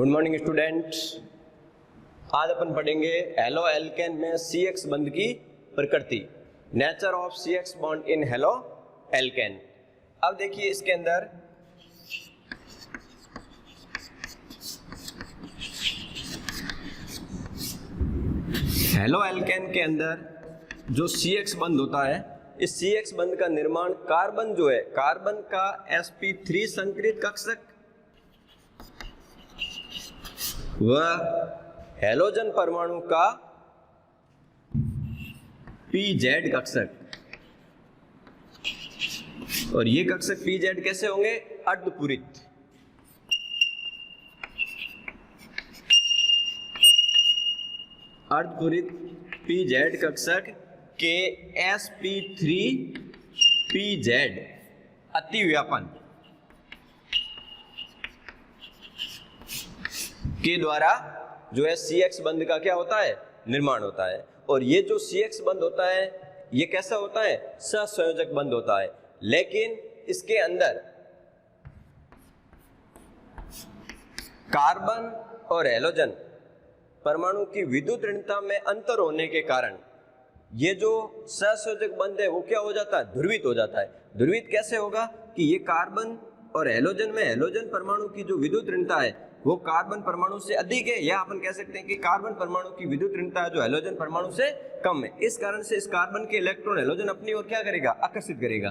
Good morning students. आज अपन पढ़ेंगे halo alkane में CX बंध की प्रकृति, nature of CX bond in halo alkane. अब देखिए इसके अंदर हेलो एल्केन के अंदर जो CX बंध होता है, इस CX बंध का निर्माण कार्बन जो है, कार्बन का sp3 संकरित कक्षक वह हैलोजन परमाणु का pZ कक्षक, और ये कक्षक pZ कैसे होंगे? अर्धपूरित। अर्धपूरित pZ कक्षक के sp3 pZ अतिव्यापन के द्वारा जो है CX बंध का क्या होता है? निर्माण होता है। और ये जो CX बंध होता है ये कैसा होता है? सहसंयोजक बंध होता है। लेकिन इसके अंदर कार्बन और हैलोजन परमाणु की विद्युत ऋणता में अंतर होने के कारण ये जो सहसंयोजक बंध है वो क्या हो जाता है? ध्रुवित हो जाता है। ध्रुवित कैसे होगा कि ये कार्बन और हैलोजन में हैलोजन परमाणु की जो विद्युत ऋणता है वो कार्बन परमाणु से अधिक है, या अपन कह सकते हैं कि कार्बन परमाणु की विद्युत ऋणता जो हैलोजन परमाणु से कम है। इस कारण से इस कार्बन के इलेक्ट्रॉन हैलोजन अपनी ओर क्या करेगा? आकर्षित करेगा।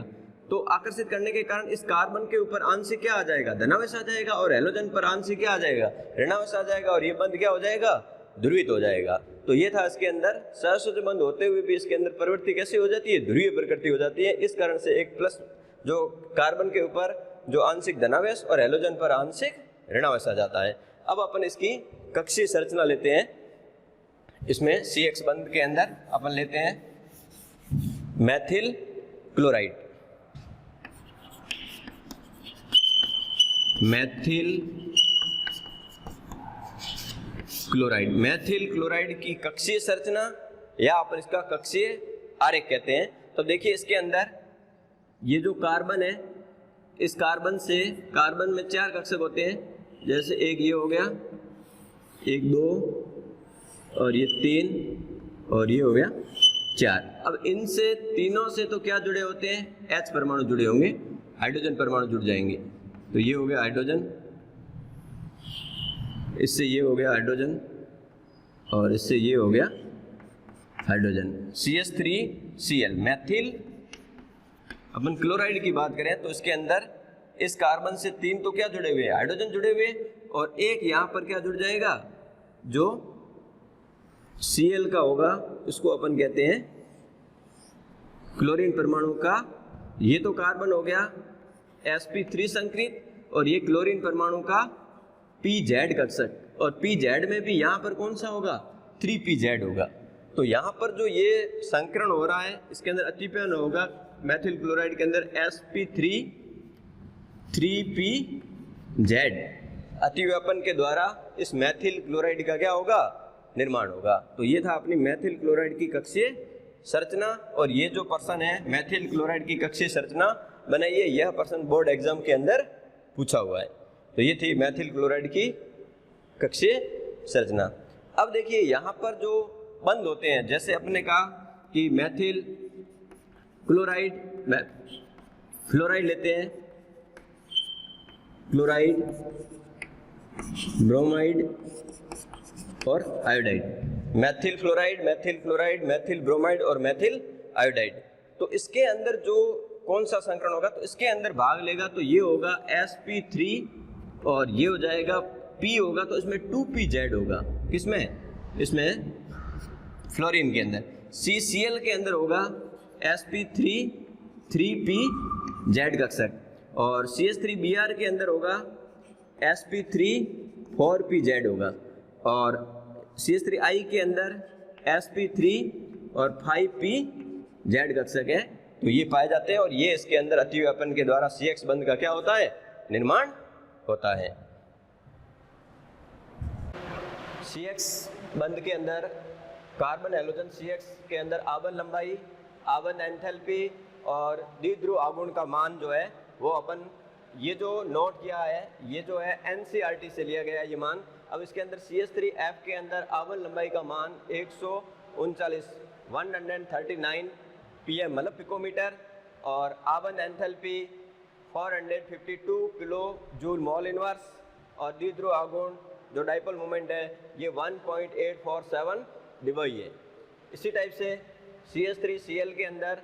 तो आकर्षित करने के कारण इस कार्बन के ऊपर आंशिक क्या आ जाएगा? धनावेश आ जाएगा, और हैलोजन पर आंशिक क्या आ जाएगा? ऋणावेश आ जाएगा, और ये बंध क्या हो जाएगा? ध्रुवित हो जाएगा। तो ये था इसके अंदर सहसंयोजक बंध होते हुए भी इसके अंदर प्रवृत्ति कैसी हो जाती है? ध्रुवीय प्रकृति हो जाती है। इस कारण से एक प्लस जो कार्बन के ऊपर जो आंशिक धनावेश और हैलोजन पर आंशिक ऋणावेश आ जाता है। अब अपन इसकी कक्षीय संरचना लेते हैं। इसमें CX बंध के अंदर अपन लेते हैं Maithil chloride. Maithil chloride, Maithil chloride की कक्षीय संरचना या अपन इसका कक्षीय आरेख कहते हैं। तो देखिए इसके अंदर ये जो कार्बन है, इस कार्बन से कार्बन में 4 कक्षक होते हैं। जैसे एक ये हो गया, एक 2 और ये 3 और ये हो गया 4। अब इनसे तीनों से तो क्या जुड़े होते हैं? H परमाणु जुड़े होंगे, हाइड्रोजन परमाणु जुड़ जाएंगे। तो ये हो गया हाइड्रोजन, इससे ये हो गया हाइड्रोजन, और इससे ये हो गया हाइड्रोजन। CH3Cl मैथिल। अपन क्लोराइड की बात करें तो इसके अंदर इस कार्बन से 3 तो क्या जुड़े हुए हैं? हाइड्रोजन जुड़े हुए, और एक यहाँ पर क्या जुड़ जाएगा? जो Cl का होगा इसको अपन कहते हैं क्लोरीन परमाणु का। ये तो कार्बन हो गया sp3 संकरित, और ये क्लोरीन परमाणु का pZ कक्षक, और pZ में भी यहाँ पर कौन सा होगा? 3pZ होगा। तो यहाँ पर जो ये संकरण हो रहा है इसके अंदर अतिव्यापन होगा मैथिल क्लोराइड के अंदर sp3 3pZ अतिव्यापन के द्वारा इस मैथिल क्लोराइड का क्या होगा? निर्माण होगा। तो ये था अपनी मैथिल क्लोराइड की कक्षीय संरचना। और ये जो प्रश्न है मैथिल क्लोराइड की कक्षीय संरचना बनाइए, यह प्रश्न बोर्ड एग्जाम के अंदर पूछा हुआ है। तो ये थी मैथिल क्लोराइड की कक्षीय संरचना। अब देखिए यहाँ पर जो बंध होते हैं, जैसे अपने कहा कि मैथिल क्लोराइड, फ्लोराइड लेते हैं, क्लोराइड, ब्रोमाइड और iodide. Maithil fluoride, Maithil chloride, Maithil bromide और मैथिल आयोडाइड। तो इसके अंदर जो कौन सा संकरण होगा? तो इसके अंदर भाग लेगा तो ये होगा sp3, और ये हो जाएगा P होगा, तो इसमें 2pZ होगा। किसमें? इसमें फ्लोरीन के अंदर। CCl के अंदर होगा sp3 3pZ कक्षक, और CH3Br के अंदर होगा sp3 4pZ होगा, और CH3I के अंदर sp3 और 5pZ कक्षक है। तो ये पाए जाते हैं, और ये इसके अंदर अतिव्यापन के द्वारा CX बंध का क्या होता है? निर्माण होता है। CX बंध के अंदर कार्बन हैलोजन CX के अंदर आवन लंबाई, आवन एंथैल्पी और द्विध्रुव आघूर्ण का मान जो है वो अपन ये जो नोट किया है ये जो है एनसीईआरटी से लिया गया ये मान अब इसके अंदर CH3F के अंदर आवन लंबाई का मान 139 PM मतलब पिकोमीटर, और आवन enthalpy 452 kilo joule mall inverse, और द्विध्रुव आघूर्ण जो डाइपोल मोमेंट है ये 1.847 डिवाई है। इसी टाइप से CH3Cl के अंदर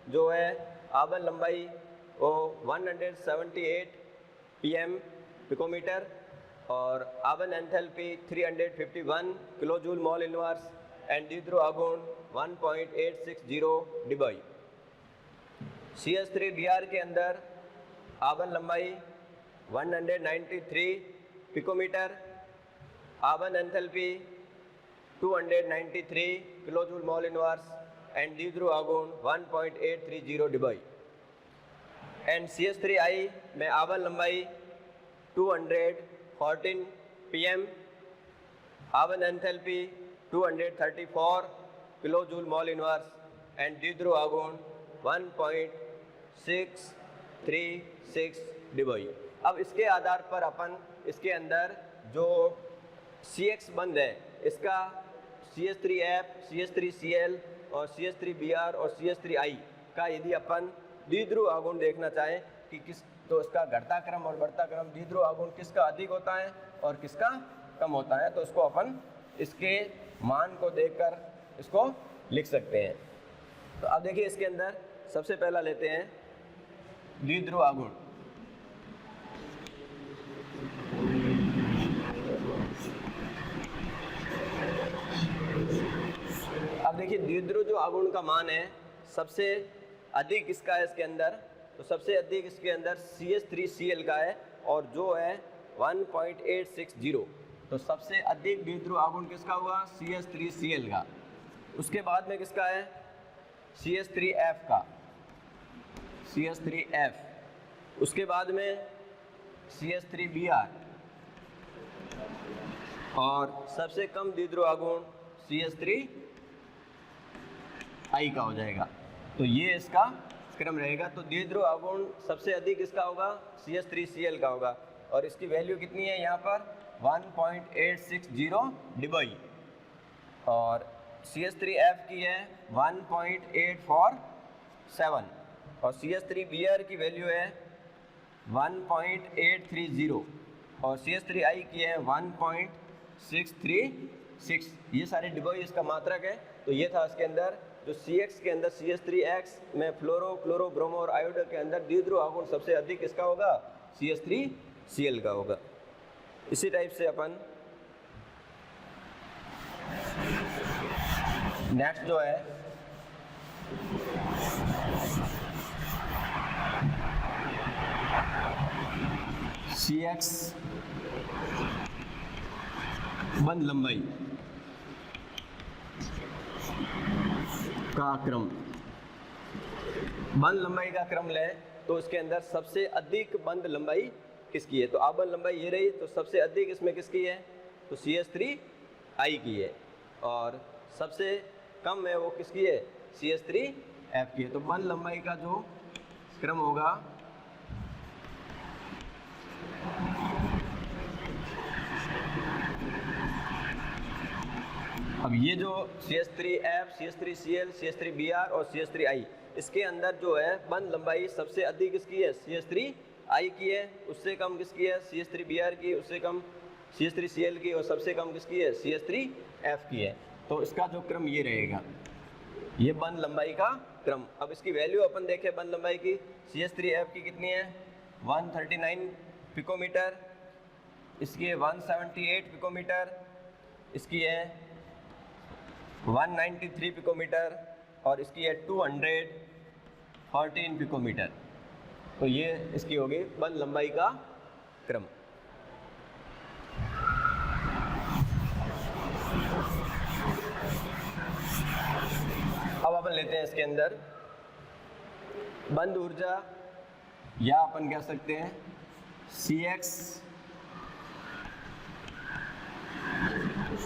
जो है आवन लंबाई वो 178 PM पिकोमीटर, और आवन enthalpy 351 kilo joule mall inverse, and द्विध्रुव आघूर्ण 1.860 डिवाई। CH3Br के अंदर आवन लंबाई 193 पिकोमीटर, आवन enthalpy 293 kilo joule mall inverse, and द्विध्रुव आघूर्ण 1.830 डिवाई। एंड CH3I में आवन लंबाई 214 PM, आवन enthalpy 234 kilo joule mall inverse, and द्विध्रुव आघूर्ण 1.636 डिवाई। अब इसके आधार पर अपन इसके अंदर जो CX बंद है इसका CH3F, CH3Cl और CH3Br और CH3I का यदि अपन द्विध्रुव आघूर्ण देखना चाहें कि किस, तो इसका घटता क्रम और बढ़ता क्रम द्विध्रुव आघूर्ण किसका अधिक होता है और किसका कम होता है, तो इसको अपन इसके मान को देखकर इसको लिख सकते हैं। तो अब देखिए इसके अंदर सबसे पहला लेते हैं द्विध्रुव आघूर्ण। अब देखिए द्विध्रुव जो आघूर्ण का मान है सबसे अधिक इसका है इसके अंदर, तो सबसे अधिक इसके अंदर CH3Cl का है और जो है 1.860, तो सबसे अधिक द्विध्रुव आघूर्ण किसका हुआ CH3Cl का। उसके बाद में किसका है CH3F का, CH3F, उसके बाद में CH3Br, और सबसे कम द्विध्रुव आघूर्ण CH3I का हो जाएगा। तो ये इसका क्रम रहेगा। तो द्विध्रुव आघूर्ण सबसे अधिक इसका होगा CH3Cl का होगा, और इसकी वैल्यू कितनी है यहाँ पर 1.860 डिवाई, और CH3F की है 1.847, और CH3Br की वैल्यू है 1.830, और CH3I की है 1.636। ये सारे डिवाई इसका मात्रक है। तो ये था इसके अंदर जो CX के अंदर CH3X में फ्लोरो, क्लोरो, ब्रोमो और आयोडो के अंदर द्विध्रुव आघूर्ण सबसे अधिक इसका होगा CH3Cl का होगा। इसी टाइप से अपन नेक्स्ट जो है CX बंद लंबाई का क्रम, बंद लंबाई का क्रम लें तो इसके अंदर सबसे अधिक बंद लंबाई किसकी है, तो आबंद लंबाई ये रही, तो सबसे अधिक इसमें किसकी है, तो CH3I की है, और सबसे कम है वो किसकी है, CH3F की है। तो बंद लंबाई का जो क्रम होगा अब ये जो CH3F, CH3Cl, CH3Br और CH3I इसके अंदर जो है बंद लंबाई सबसे अधिक किसकी है, CH3I की है, उससे कम किसकी है, CH3Br की, उससे कम CH3Cl की, और सबसे कम किसकी है, CH3F की है। तो इसका जो क्रम ये रहेगा, ये बंद लंबाई का क्रम। अब इसकी वैल्यू अपन देखें बंद लंबाई की, CH3F की कितनी है 139 पिकोमीटर, इसकी है 178 पिकोमीटर, इसकी है 193 पिकोमीटर, और इसकी है 214 पिकोमीटर। तो ये इसकी होगी बंद लंबाई का क्रम। अब अपन लेते हैं इसके अंदर बंद ऊर्जा, या अपन कह सकते हैं CX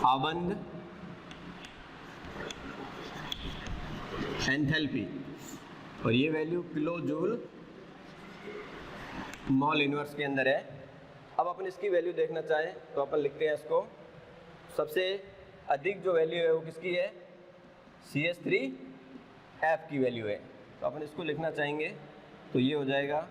आबंद एंथैल्पी, और ये value kilo joule mall inverse के अंदर है, अब अपन इसकी वैल्यू देखना चाहें तो अपन लिखते हैं इसको, सबसे अधिक जो वैल्यू है वो किसकी है, CH3F की वैल्यू है। तो अपन इसको लिखना चाहेंगे तो ये हो जाएगा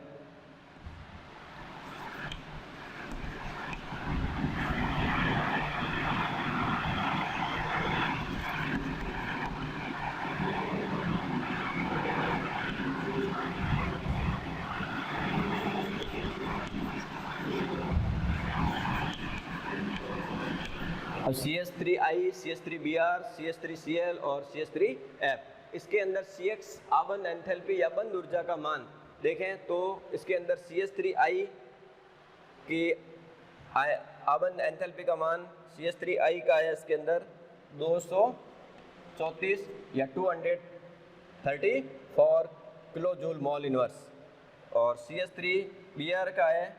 अब CH3I, CH3Br, CH3Cl और CH3F, इसके अंदर CX आबंद एंथैल्पी या बंद ऊर्जा का मान देखें तो इसके अंदर CH3I की आबंद एंथैल्पी का मान CH3I का है इसके अंदर 234 या 234 किलो जूल मॉल इनवर्स, और CH3Br का है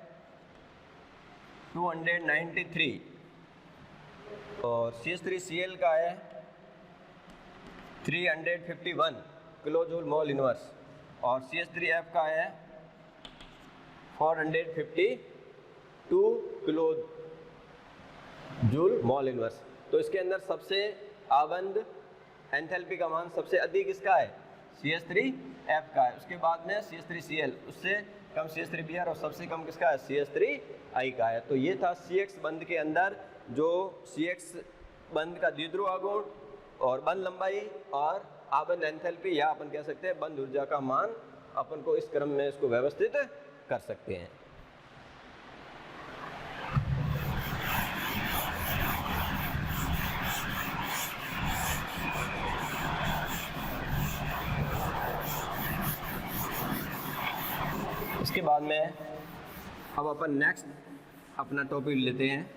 293 और CH3Cl का है 351 किलो जूल मॉल इनवर्स और CH3F का है 452 किलो जूल मॉल इनवर्स। तो इसके अंदर सबसे आबंद एंथैल्पी का मान सबसे अधिक इसका है CH3F का है, उसके बाद में CH3Cl, उससे कम CH3Br और सबसे कम किसका है, CH3I का है। तो ये था CX बंद के अंदर जो CX बंद का द्विध्रुव आघूर्ण और बंद लंबाई और आबंद एंथैल्पी या अपन कह सकते हैं बंद ऊर्जा का मान, अपन को इस क्रम में इसको व्यवस्थित कर सकते हैं। इसके बाद में अब अपन नेक्स्ट अपना टॉपिक लेते हैं,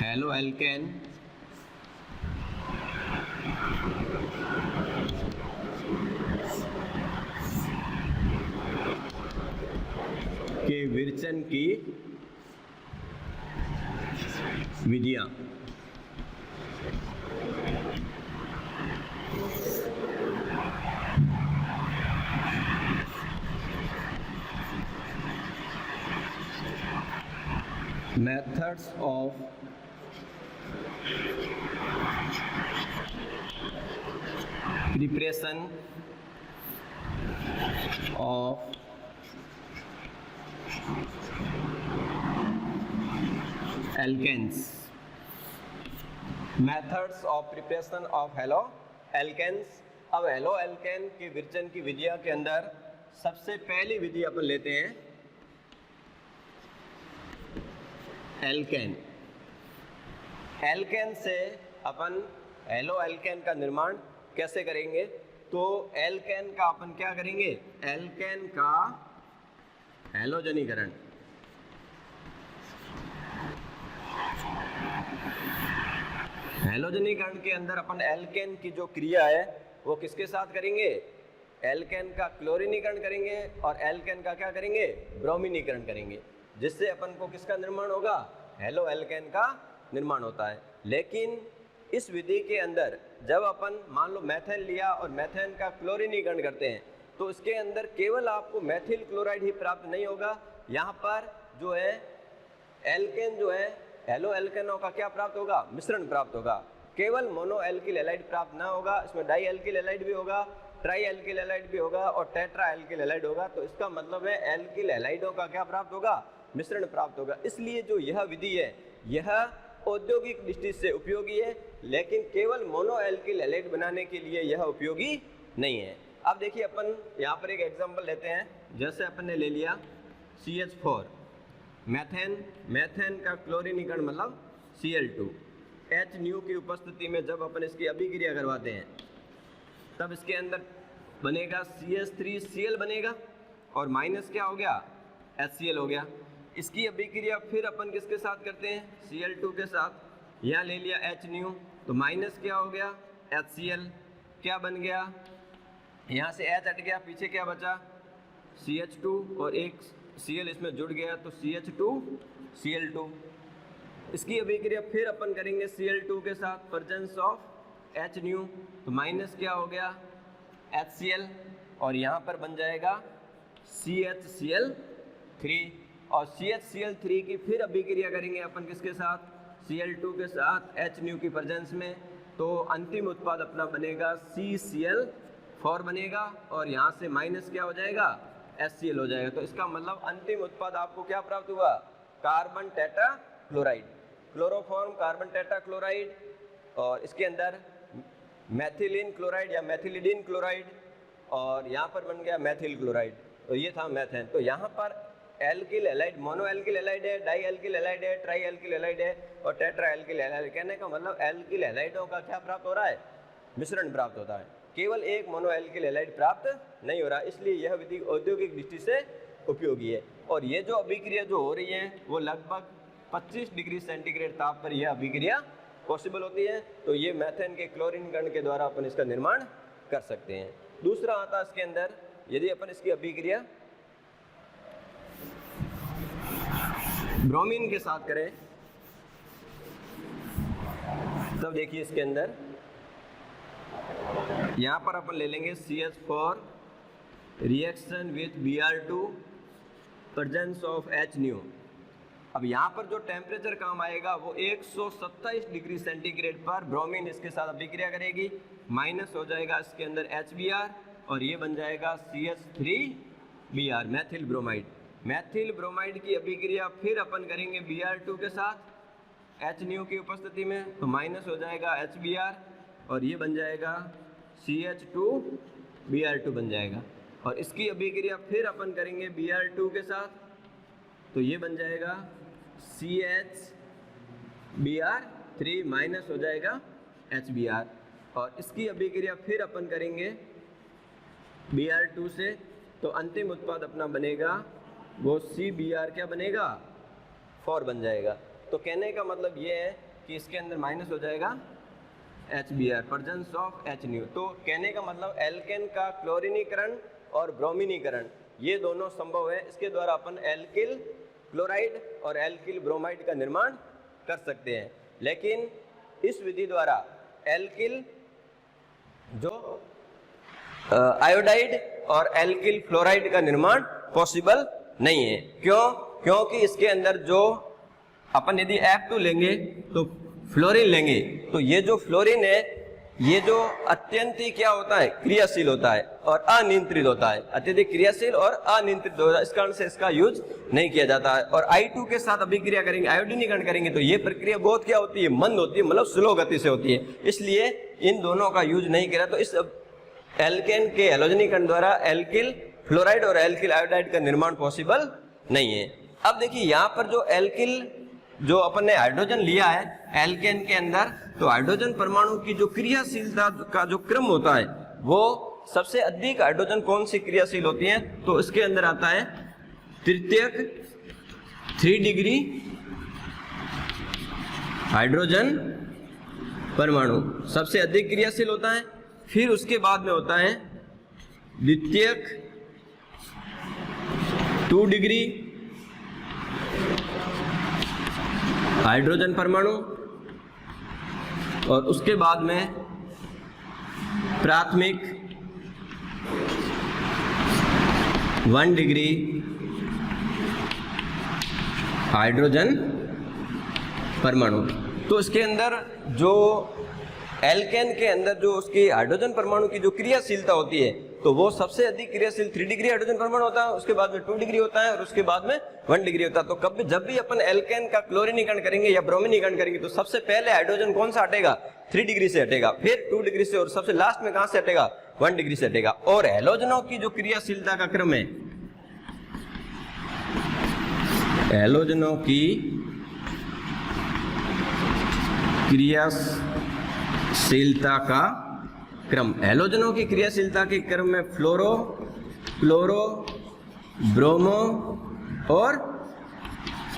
हेलो एल्केन के विरचन की विधियां। Methods of preparation of alkanes। Methods of preparation of halo alkanes। अब हेलो एल्केन के विरचन की विधियां के अंदर सबसे पहली विधि अपन लेते हैं एल्केन। एल्केन से अपन हेलो एल्केन का निर्माण कैसे करेंगे, तो एल्केन का अपन क्या करेंगे, एल्केन का हैलोजनीकरण। हैलोजनीकरण के अंदर अपन एल्केन की जो क्रिया है वो किसके साथ करेंगे, एल्केन का क्लोरीनीकरण करेंगे और एल्केन का क्या करेंगे, ब्रोमीनीकरण करेंगे, जिससे अपन को किसका निर्माण होगा, हेलो एल्केन का निर्माण होता है। लेकिन इस विधि के अंदर जब अपन मान लो मैथेन लिया और मैथेन का क्लोरीनीकरण करते हैं तो इसके अंदर केवल आपको मैथिल क्लोराइड ही प्राप्त नहीं होगा, यहाँ पर जो है एल्केन जो है हेलो एल्केनों का क्या प्राप्त होगा, मिश्रण प्राप्त होगा। केवल मोनो एल्किल हैलाइड प्राप्त ना होगा, इसमें डाई एल्किल हैलाइड भी होगा, ट्राई एल्किल हैलाइड भी होगा और टेट्रा एल्किल हैलाइड होगा। तो इसका मतलब है एल्किल हैलाइडों का क्या प्राप्त होगा, मिश्रण प्राप्त होगा। इसलिए जो यह विधि है यह औद्योगिक दृष्टि से उपयोगी है, लेकिन केवल मोनो एल्किल हैलाइड बनाने के लिए यह उपयोगी नहीं है। अब देखिए अपन यहाँ पर एक एग्जांपल लेते हैं, जैसे अपन ने ले लिया CH4 मैथेन, मैथेन का क्लोरीनीकरण मतलब Cl2, H की उपस्थिति में जब अपन इसकी अभिक्रिया करवाते हैं तब इसके अंदर बनेगा CH3Cl बनेगा और माइनस क्या हो गया, HCl हो गया। इसकी अभिक्रिया फिर अपन किसके साथ करते हैं, Cl2 के साथ। यहाँ ले लिया H तो माइनस क्या हो गया, HCl, क्या बन गया, यहाँ से H हट गया, पीछे क्या बचा CH2 और एक Cl इसमें जुड़ गया तो CH2Cl2। इसकी अभिक्रिया फिर अपन करेंगे Cl2 के साथ, प्रेजेंस ऑफ H तो माइनस क्या हो गया HCl और यहाँ पर बन जाएगा CHCl3 और CHCl3 की फिर अभिक्रिया करेंगे अपन किसके साथ, Cl2 के साथ HNu की प्रेजेंस में, तो अंतिम उत्पाद अपना बनेगा CCl4 बनेगा और यहाँ से माइनस क्या हो जाएगा, HCl हो जाएगा। तो इसका मतलब अंतिम उत्पाद आपको क्या प्राप्त हुआ, carbon tetra chloride, chloroform carbon tetra chloride, और इसके अंदर मैथिलीन क्लोराइड या मैथिलिडीन क्लोराइड और यहाँ पर बन गया मैथिल क्लोराइड। तो ये था मैथेन। तो यहाँ पर alkyl allied, mono alkyl allied है, डाई एल्किल एलाइड है, ट्राई एल्किल एलाइड है और टेट्रा एल्किल एलाइड। कहने का मतलब एल्किल एलाइडों का क्या प्राप्त हो रहा है, मिश्रण प्राप्त होता है, केवल एक मोनो एल्किल एलाइड प्राप्त नहीं हो रहा। इसलिए यह विधि औद्योगिक दृष्टि से उपयोगी है। और ये जो अभिक्रिया जो हो रही है वो लगभग 25 डिग्री सेंटीग्रेड ताप पर यह अभिक्रिया पॉसिबल होती है। तो ये मैथेन के क्लोरीन कण के द्वारा अपन इसका निर्माण कर सकते हैं। दूसरा आता है इसके अंदर, यदि अपन इसकी अभिक्रिया ब्रोमीन के साथ करें तब देखिए इसके अंदर यहाँ पर अपन ले लेंगे CH4 reaction with Br2 presence of HNu। अब यहाँ पर जो टेम्परेचर काम आएगा वो 127 डिग्री सेंटीग्रेड पर ब्रोमीन इसके साथ अभिक्रिया करेगी, माइनस हो जाएगा इसके अंदर HBr और ये बन जाएगा CH3Br Maithil bromide. Maithil bromide की अभिक्रिया फिर अपन करेंगे Br2 के साथ HNu की उपस्थिति में, तो माइनस हो जाएगा HBr और ये बन जाएगा CH2Br2 बन जाएगा। और इसकी अभिक्रिया फिर अपन करेंगे Br2 के साथ, तो ये बन जाएगा CHBr3 माइनस हो जाएगा HBr और इसकी अभिक्रिया फिर अपन करेंगे Br2 से, तो अंतिम उत्पाद अपना बनेगा वो CBr क्या बनेगा, 4 बन जाएगा। तो कहने का मतलब ये है कि इसके अंदर माइनस हो जाएगा HBr प्रेजेंस ऑफ HNu। तो कहने का मतलब एल्केन का क्लोरीनीकरण और ब्रोमीनीकरण ये दोनों संभव है। इसके द्वारा अपन एल्किल क्लोराइड और एल्किल ब्रोमाइड का निर्माण कर सकते हैं। लेकिन इस विधि द्वारा एल्किल जो आयोडाइड और एल्किल फ्लोराइड का निर्माण पॉसिबल नहीं है। क्यों? क्योंकि इसके अंदर जो अपन यदि F2 लेंगे तो फ्लोरीन लेंगे, तो ये जो फ्लोरीन है ये जो अत्यंत ही क्या होता है, क्रियाशील होता है और अनियंत्रित होता है, अत्यधिक क्रियाशील और अनियंत्रित होता है। इस कारण से इसका यूज नहीं किया जाता है। और I2 के साथ अभिक्रिया करेंगे, आयोडीनीकरण करेंगे, तो ये प्रक्रिया बहुत क्या होती है, मंद होती है, मतलब स्लो गति से होती है, इसलिए इन दोनों का यूज नहीं किया। तो इस एल्केन के हैलोजनीकरण द्वारा एल्किल फ्लोराइड और एल्किल आयोडाइड का निर्माण पॉसिबल नहीं है। अब देखिए यहाँ पर जो एल्किल जो अपन ने हाइड्रोजन लिया है एल्केन के अंदर, तो हाइड्रोजन परमाणु की जो क्रियाशीलता का जो क्रम होता है वो सबसे अधिक हाइड्रोजन कौन सी क्रियाशील होती है, तो इसके अंदर आता है तृतीयक 3 डिग्री हाइड्रोजन परमाणु सबसे अधिक क्रियाशील होता है। फिर उसके बाद में होता है द्वितीयक 2 डिग्री हाइड्रोजन परमाणु और उसके बाद में प्राथमिक 1 डिग्री हाइड्रोजन परमाणु। तो इसके अंदर जो एल्केन के अंदर जो उसकी हाइड्रोजन परमाणु की जो क्रियाशीलता होती है तो वो सबसे अधिक क्रियाशील 3 डिग्री हाइड्रोजन परमाणु होता है, उसके बाद में 2 डिग्री होता है और उसके बाद में 1 डिग्री होता है। तो कभी जब भी अपन एल्केन का क्लोरीनीकरण करेंगे या ब्रोमीनीकरण करेंगे तो सबसे पहले हाइड्रोजन कौन सा हटेगा, 3 डिग्री से हटेगा, फिर 2 डिग्री से और सबसे लास्ट में कहां से हटेगा, 1 डिग्री से हटेगा। और हैलोजनों की जो क्रियाशीलता का क्रम है, हैलोजनों की क्रियाशीलता का क्रम, हैलोजनों की क्रियाशीलता के क्रम में फ्लोरो, क्लोरो, ब्रोमो और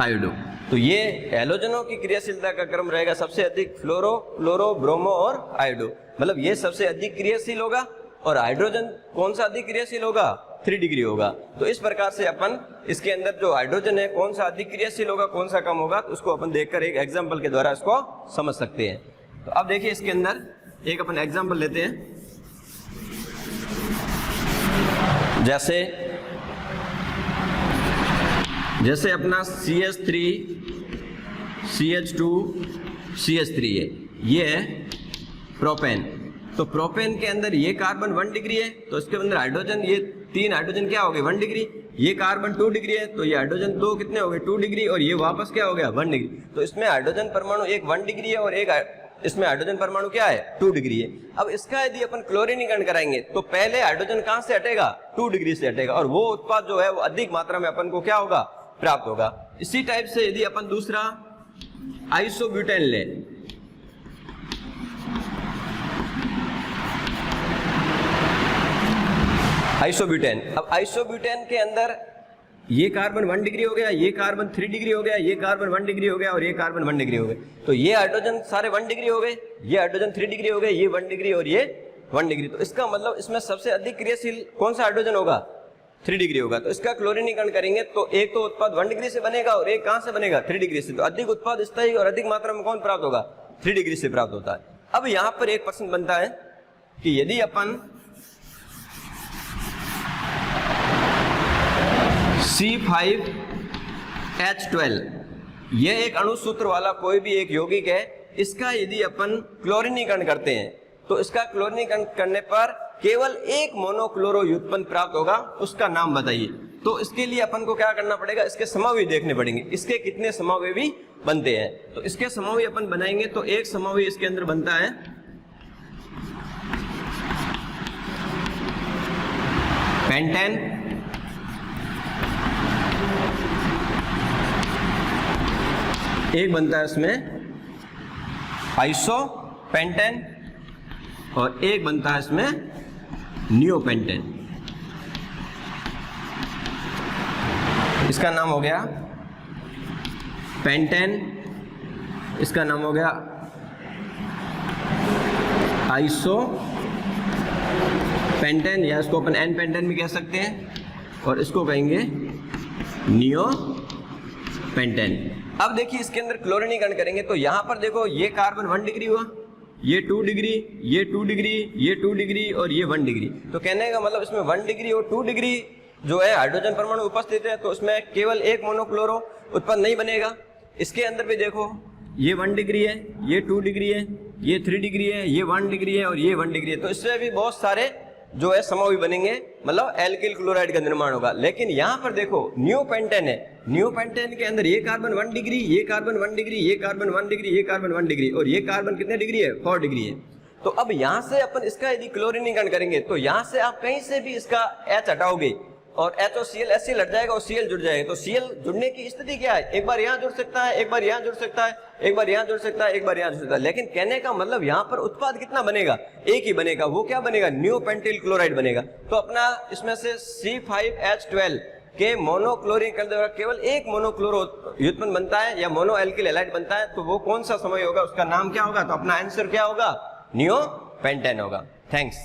आयोडो। तो ये हैलोजनों की क्रियाशीलता का क्रम रहेगा सबसे अधिक फ्लोरो, क्लोरो, ब्रोमो और आयोडो, मतलब ये सबसे अधिक क्रियाशील होगा। और हाइड्रोजन कौन सा अधिक क्रियाशील होगा, 3 डिग्री होगा। तो इस प्रकार से अपन इसके अंदर जो हाइड्रोजन है कौन सा अधिक क्रियाशील होगा, कौन सा कम होगा, तो उसको अपन देखकर एक एग्जाम्पल के द्वारा इसको समझ सकते हैं। तो अब देखिए इसके अंदर एक अपन एग्जाम्पल लेते हैं। जैसे अपना CH3 CH2 CH3 है, ये है प्रोपेन। तो प्रोपेन के अंदर ये कार्बन 1 डिग्री है, तो इसके अंदर हाइड्रोजन, ये 3 हाइड्रोजन क्या हो गए 1 डिग्री। ये कार्बन 2 डिग्री है, तो ये हाइड्रोजन 2 कितने हो गए 2 डिग्री, और ये वापस क्या हो गया 1 डिग्री। तो इसमें हाइड्रोजन परमाणु एक 1 डिग्री है और एक इसमें हाइड्रोजन परमाणु क्या है 2 डिग्री है। अब इसका यदि अपन क्लोरीनीकरण कराएंगे तो पहले हाइड्रोजन कहां से हटेगा 2 डिग्री से हटेगा, और वो उत्पाद जो है वो अधिक मात्रा में अपन को क्या होगा प्राप्त होगा। इसी टाइप से यदि अपन दूसरा आइसोब्यूटेन ले, आइसोब्यूटेन, अब आइसोब्यूटेन के अंदर ये कार्बन 1 डिग्री हो गया, ये कार्बन 3 डिग्री हो गया, ये कार्बन 1 डिग्री हो गया और ये कार्बन 1 डिग्री हो गए। तो ये हाइड्रोजन सारे 1 डिग्री हो गए, ये हाइड्रोजन 3 डिग्री हो गए, ये 1 डिग्री और ये 1 डिग्री। तो इसका मतलब इसमें सबसे अधिक क्रियाशील कौन सा हाइड्रोजन होगा 3 डिग्री होगा। तो इसका क्लोरीनीकरण करेंगे तो एक तो उत्पाद 1 डिग्री से बनेगा और एक कहां से बनेगा 3 डिग्री से। तो अधिक उत्पाद स्थायी और अधिक मात्रा में कौन प्राप्त होगा 3 डिग्री से प्राप्त होता है। अब यहां पर एक प्रश्न बनता है कि यदि अपन C5H12 यह एक अणुसूत्र वाला कोई भी एक यौगिक है, इसका यदि अपन क्लोरीनीकरण करते हैं तो इसका क्लोरीनीकरण करने पर केवल एक मोनोक्लोरो व्युत्पन्न प्राप्त होगा, उसका नाम बताइए। तो इसके लिए अपन को क्या करना पड़ेगा, इसके समव्यय देखने पड़ेंगे, इसके कितने समव्यय बनते हैं। तो इसके समव्यय अपन बनाएंगे तो एक समव्यय इसके अंदर बनता है पेंटेन, एक बनता है इसमें आइसोपेंटेन और एक बनता है इसमें नियोपेंटेन। इसका नाम हो गया पेंटेन, इसका नाम हो गया आइसोपेंटेन या इसको अपन एन पेंटेन भी कह सकते हैं, और इसको कहेंगे नियोपेंटेन। अब देखिए इसके अंदर क्लोरीनीकरण करेंगे तो यहां पर देखो ये कार्बन 1 डिग्री हुआ, ये 2 डिग्री, ये 2 डिग्री, ये 2 डिग्री और ये 1 डिग्री। तो कहने का मतलब इसमें 1 डिग्री और 2 डिग्री जो है हाइड्रोजन परमाणु उपस्थित है, तो इसमें केवल एक मोनोक्लोरो उत्पन्न नहीं बनेगा। इसके अंदर भी देखो ये 1 डिग्री है, ये 2 डिग्री है, ये 3 डिग्री है, ये 1 डिग्री है और ये 1 डिग्री है। तो इससे भी बहुत सारे जो है समव्यय बनेंगे, मतलब एल्किल क्लोराइड का निर्माण होगा। लेकिन यहाँ पर देखो नियोपेंटेन है, नियोपेंटेन के अंदर ये कार्बन 1 डिग्री, ये कार्बन 1 डिग्री, ये कार्बन 1 डिग्री, ये कार्बन 1 डिग्री और ये कार्बन कितने डिग्री है 4 डिग्री है। तो अब यहाँ से अपन इसका यदि क्लोरीनीकरण करेंगे तो यहाँ से आप कहीं से भी इसका H हटाओगे और HOCl HCl हट जाएगा और Cl जुड़ जाएगा। तो Cl जुड़ने की स्थिति क्या है, एक बार यहाँ जुड़ सकता है, एक बार यहाँ जुड़ सकता है, एक बार यहाँ जुड़ सकता है, एक बार यहाँ जुड़ सकता है। लेकिन कहने का मतलब यहाँ पर उत्पाद कितना बनेगा, एक ही बनेगा। वो क्या बनेगा, नियोपेंटिल क्लोराइड बनेगा। तो अपना इसमें से C5H12 के मोनोक्लोरीन कर देगा, केवल एक मोनोक्लोरो व्युत्पन्न बनता है या मोनो एल्किल हैलाइड बनता है। तो वो कौन सा समय होगा, उसका नाम क्या होगा। तो अपना आंसर क्या होगा, नियोपेंटेन होगा। थैंक्स।